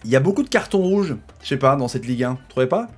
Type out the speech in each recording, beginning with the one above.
Il y a beaucoup de cartons rouges, je sais pas, dans cette Ligue 1, vous trouvez pas?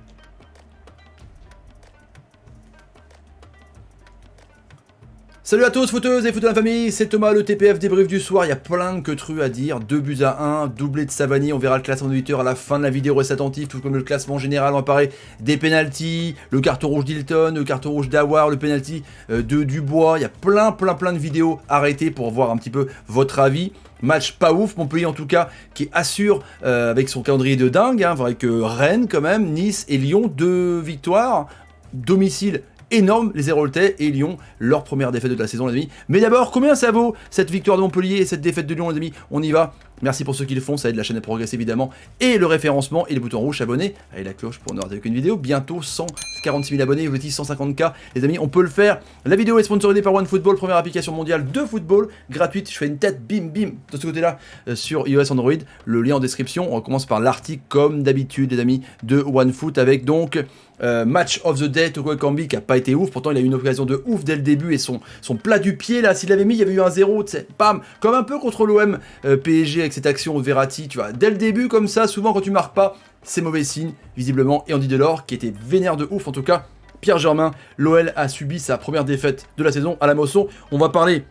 Salut à tous, footeuses et footeux de la famille, c'est Thomas, le TPF débrief du soir. Il y a plein de queutrues à dire. 2-1, doublé de Savanier. On verra le classement de 8 heures à la fin de la vidéo. Reste attentif, tout comme le classement général. On va parler des pénaltys, le carton rouge d'Hilton, le carton rouge d'Awar, le pénalty de Dubois. Il y a plein de vidéos arrêtées pour voir un petit peu votre avis. Match pas ouf, Montpellier en tout cas, qui assure avec son calendrier de dingue, hein, avec Rennes quand même, Nice et Lyon, 2 victoires, domicile énorme, les Héroltais et Lyon, leur première défaite de la saison les amis. Mais d'abord, combien ça vaut cette victoire de Montpellier et cette défaite de Lyon les amis? On y va. Merci pour ceux qui le font, ça aide la chaîne à progresser évidemment. Et le référencement et le bouton rouge abonné. Allez la cloche pour ne rater aucune vidéo. Bientôt 146 000 abonnés, vous êtes 150K. Les amis, on peut le faire. La vidéo est sponsorisée par OneFootball, première application mondiale de football gratuite. Je fais une tête, bim bim, de ce côté-là, sur iOS Android. Le lien en description. On commence par l'article comme d'habitude les amis de OneFoot avec donc match of the day, Toko Ekambi qui a pas été ouf, pourtant il a eu une occasion de ouf dès le début et son plat du pied là, s'il l'avait mis il y avait eu un 0, tu sais, bam, comme un peu contre l'OM PSG avec cette action de Verratti, tu vois, dès le début comme ça, souvent quand tu marques pas, c'est mauvais signe, visiblement, et Andy Delors qui était vénère de ouf en tout cas. Pierre Germain, l'OL a subi sa première défaite de la saison à la Mosson. On va parler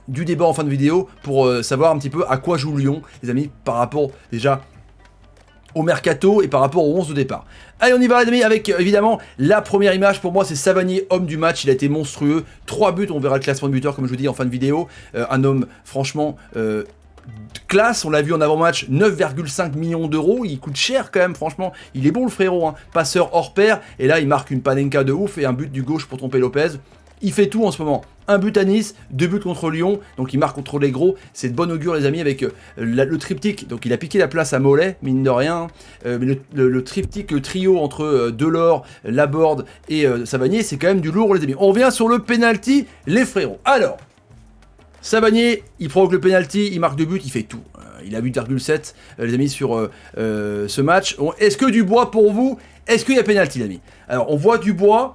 du débat en fin de vidéo pour savoir un petit peu à quoi joue Lyon, les amis, par rapport déjà au mercato et par rapport au 11 de départ. Allez, on y va les amis avec évidemment la première image pour moi, c'est Savanier, homme du match, il a été monstrueux, 3 buts, on verra le classement de buteur comme je vous dis en fin de vidéo, un homme franchement classe, on l'a vu en avant-match, 9,5 millions d'euros, il coûte cher quand même franchement, il est bon le frérot, hein. Passeur hors pair, et là il marque une panenka de ouf et un but du gauche pour tromper Lopez. Il fait tout en ce moment. Un but à Nice, 2 buts contre Lyon, donc il marque contre les gros. C'est de bon augure les amis avec le triptyque. Donc il a piqué la place à Mollet, mine de rien. Le triptyque, le trio entre Delors, Laborde et Savanier, c'est quand même du lourd les amis. On revient sur le penalty, les frérots. Alors, Savanier, il provoque le penalty, il marque 2 buts, il fait tout. Il a 8,7 les amis sur ce match. Est-ce que Dubois pour vous, est-ce qu'il y a penalty les amis? Alors on voit Dubois.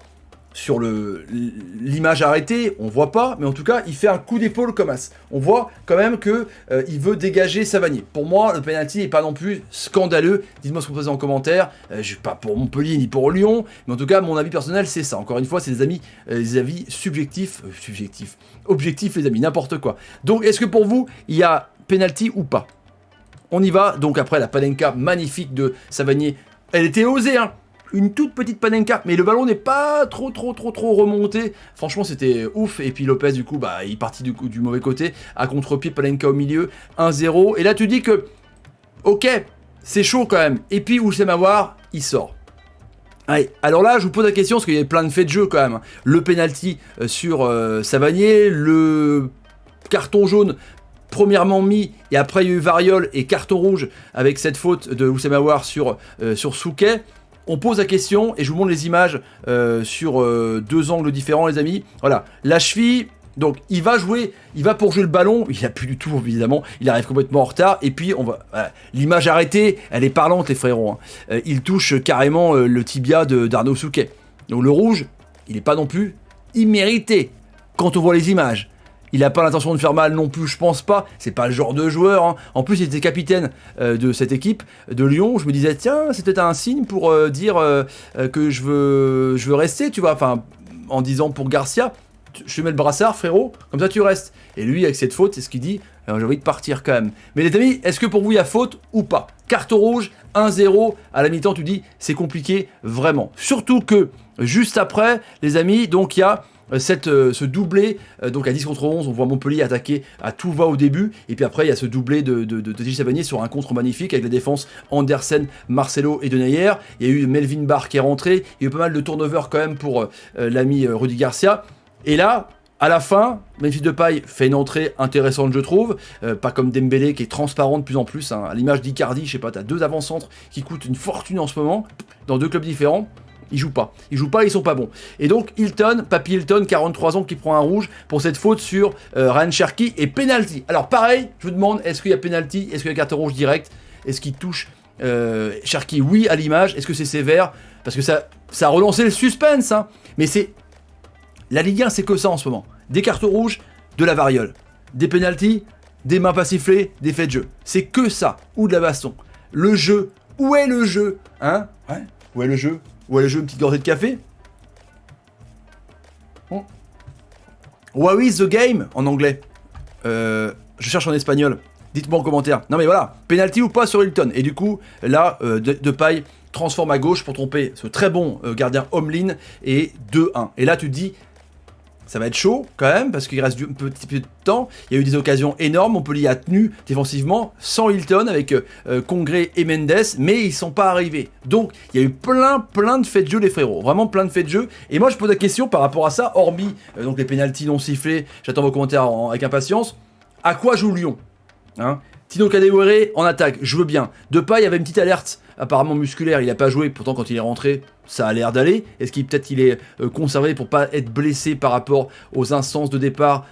Sur l'image arrêtée, on voit pas, mais en tout cas, il fait un coup d'épaule comme as. On voit quand même que il veut dégager Savanier. Pour moi, le penalty n'est pas non plus scandaleux. Dites-moi ce que vous pensez en commentaire. Je suis pas pour Montpellier ni pour Lyon, mais en tout cas, mon avis personnel, c'est ça. Encore une fois, c'est des avis subjectifs, objectifs, les amis, n'importe quoi. Donc, est-ce que pour vous, il y a penalty ou pas? On y va. Donc après la panenka magnifique de Savanier, elle était osée, hein. Une toute petite panenka, mais le ballon n'est pas trop remonté. Franchement, c'était ouf. Et puis Lopez, du coup, bah, il est parti du mauvais côté, à contre-pied, panenka au milieu, 1-0. Et là, tu dis que, ok, c'est chaud quand même. Et puis, Oussem Aouar, il sort. Allez, alors là, je vous pose la question, parce qu'il y a plein de faits de jeu quand même. Le penalty sur Savanier, le carton jaune premièrement mis, et après il y a eu variole et carton rouge avec cette faute de Oussem Aouar sur Souquet. On pose la question, et je vous montre les images sur 2 angles différents les amis. Voilà, la cheville, donc il va pour jouer le ballon, il a plus du tout évidemment, il arrive complètement en retard, et puis voilà, l'image arrêtée, elle est parlante les frérots, hein. Il touche carrément le tibia d'Arnaud Souquet. Donc le rouge, il n'est pas non plus immérité, quand on voit les images. Il n'a pas l'intention de faire mal non plus, je pense pas. C'est pas le genre de joueur, hein. En plus, il était capitaine de cette équipe de Lyon. Je me disais, tiens, c'est peut-être un signe pour dire que je veux rester, tu vois. Enfin, en disant pour Garcia, je te mets le brassard, frérot, comme ça tu restes. Et lui, avec cette faute, c'est ce qu'il dit, j'ai envie de partir quand même. Mais les amis, est-ce que pour vous, il y a faute ou pas? Carton rouge, 1-0, à la mi-temps, tu dis, c'est compliqué, vraiment. Surtout que, juste après, les amis, donc il y a ce doublé, donc à 10 contre 11, on voit Montpellier attaquer à tout va au début, et puis après il y a ce doublé de Gilles Savanier sur un contre magnifique avec la défense Andersen, Marcelo et Denayer. Il y a eu Melvin Barr qui est rentré, il y a eu pas mal de turnover quand même pour l'ami Rudy Garcia, et là, à la fin, Memphis Depay fait une entrée intéressante je trouve, pas comme Dembélé qui est transparent de plus en plus, hein, à l'image d'Icardi, je sais pas, t'as 2 avant-centres qui coûtent une fortune en ce moment, dans 2 clubs différents. Ils jouent pas, ils sont pas bons. Et donc Papy Hilton, 43 ans, qui prend un rouge pour cette faute sur Ryan Cherki et penalty. Alors pareil, je vous demande, est-ce qu'il y a penalty, est-ce qu'il y a carton rouge direct, est-ce qu'il touche Cherki? Oui, à l'image, est-ce que c'est sévère? Parce que ça a relancé le suspense, hein. Mais c'est la Ligue 1, c'est que ça en ce moment. Des cartons rouges, de la variole, des penalties, des mains pas sifflées, des faits de jeu. C'est que ça, ou de la baston. Le jeu. Où est le jeu? Hein? Ouais. Où est le jeu? Où est le jeu? Une petite gorgée de café? What is the game? En anglais. Je cherche en espagnol. Dites-moi en commentaire. Non mais voilà, penalty ou pas sur Hilton. Et du coup, là, Depay transforme à gauche pour tromper ce très bon gardien Omlin et 2-1. Et là, tu te dis, ça va être chaud quand même, parce qu'il reste un petit peu de temps. Il y a eu des occasions énormes. Montpellier a tenu défensivement sans Hilton avec Congré et Mendes, mais ils ne sont pas arrivés. Donc, il y a eu plein de faits de jeu, les frérots. Vraiment plein de faits de jeu. Et moi, je pose la question par rapport à ça, hormis donc les pénaltys non sifflés. J'attends vos commentaires avec impatience. À quoi joue Lyon? Hein? Tino Kadewere en attaque, je veux bien. Depay, il y avait une petite alerte apparemment musculaire, il n'a pas joué, pourtant quand il est rentré, ça a l'air d'aller. Est-ce qu'il peut-être il est conservé pour pas être blessé par rapport aux instances de départ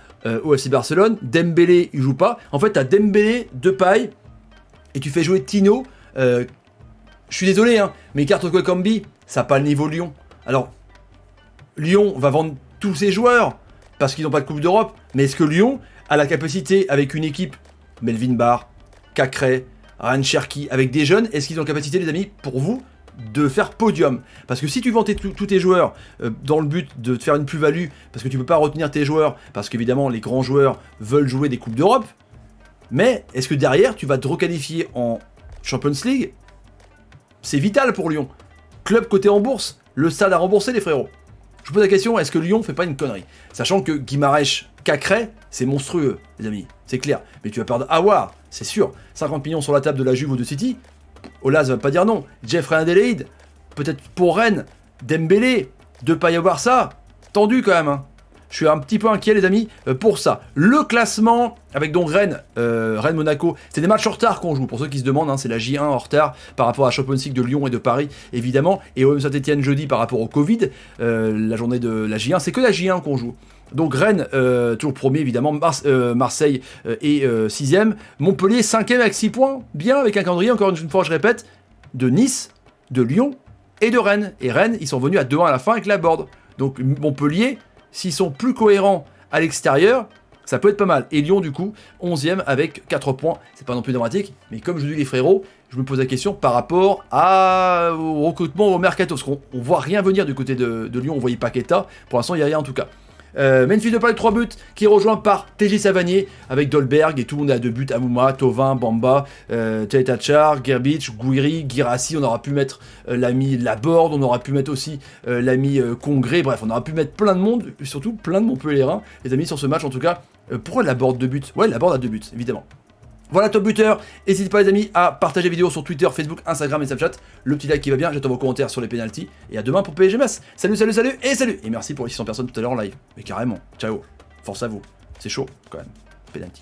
au FC Barcelone? Dembélé, il joue pas. En fait, t'as Dembélé, Depay, et tu fais jouer Tino. Je suis désolé, hein, mais Cartoko Kambi, ça n'a pas le niveau Lyon. Alors, Lyon va vendre tous ses joueurs parce qu'ils n'ont pas de Coupe d'Europe, mais est-ce que Lyon a la capacité, avec une équipe Melvin Barr, Cacré, Ryan Cherki, avec des jeunes, est-ce qu'ils ont la capacité, les amis, pour vous, de faire podium? Parce que si tu vends tous tes joueurs dans le but de te faire une plus-value, parce que tu peux pas retenir tes joueurs, parce qu'évidemment les grands joueurs veulent jouer des Coupes d'Europe, mais est-ce que derrière tu vas te requalifier en Champions League? C'est vital pour Lyon. Club coté en bourse, le stade a remboursé les frérots. Je vous pose la question, est-ce que Lyon fait pas une connerie? Sachant que Guimarães, Cacré, c'est monstrueux, les amis, c'est clair. Mais tu vas perdre Aouar, c'est sûr. 50 millions sur la table de la Juve ou de City, Olas va pas dire non. Jeffrey Adelaide, peut-être pour Rennes, Dembélé, Depay à Barça, tendu quand même. Hein. Je suis un petit peu inquiet, les amis, pour ça. Le classement, avec donc Rennes, Rennes-Monaco, c'est des matchs en retard qu'on joue. Pour ceux qui se demandent, hein, c'est la J1 en retard par rapport à la Champions League de Lyon et de Paris, évidemment. Et OM Saint-Etienne jeudi par rapport au Covid, la journée de la J1, c'est que la J1 qu'on joue. Donc Rennes, toujours premier évidemment, Marseille est 6ème, Montpellier 5ème avec 6 points, bien avec un calendrier, encore une fois je répète, de Nice, de Lyon et de Rennes. Et Rennes, ils sont venus à 2-1 à la fin avec la board. Donc Montpellier, s'ils sont plus cohérents à l'extérieur, ça peut être pas mal. Et Lyon du coup, 11ème avec 4 points, c'est pas non plus dramatique, mais comme je dis les frérots, je me pose la question par rapport au recrutement, au mercato, parce qu'on voit rien venir du côté de Lyon, on voyait Paqueta, pour l'instant il n'y a rien en tout cas. Memphis Depay 3 buts qui est rejoint par TJ Savanier avec Dolberg et tout le monde a 2 buts, Amouma, Thauvin, Bamba, Tchar, Gerbic, Gouiri, Guirassi, on aura pu mettre l'ami Laborde, on aura pu mettre aussi l'ami Congré, bref on aura pu mettre plein de monde, surtout plein de Montpellierin les amis sur ce match en tout cas. Pourquoi Laborde 2 buts? Ouais, Laborde a 2 buts évidemment. Voilà top buteur, n'hésitez pas les amis à partager la vidéo sur Twitter, Facebook, Instagram et Snapchat, le petit like qui va bien, j'attends vos commentaires sur les pénaltys, et à demain pour PSG Metz. Salut, et merci pour les 600 personnes tout à l'heure en live, mais carrément, ciao, force à vous, c'est chaud quand même, pénalty.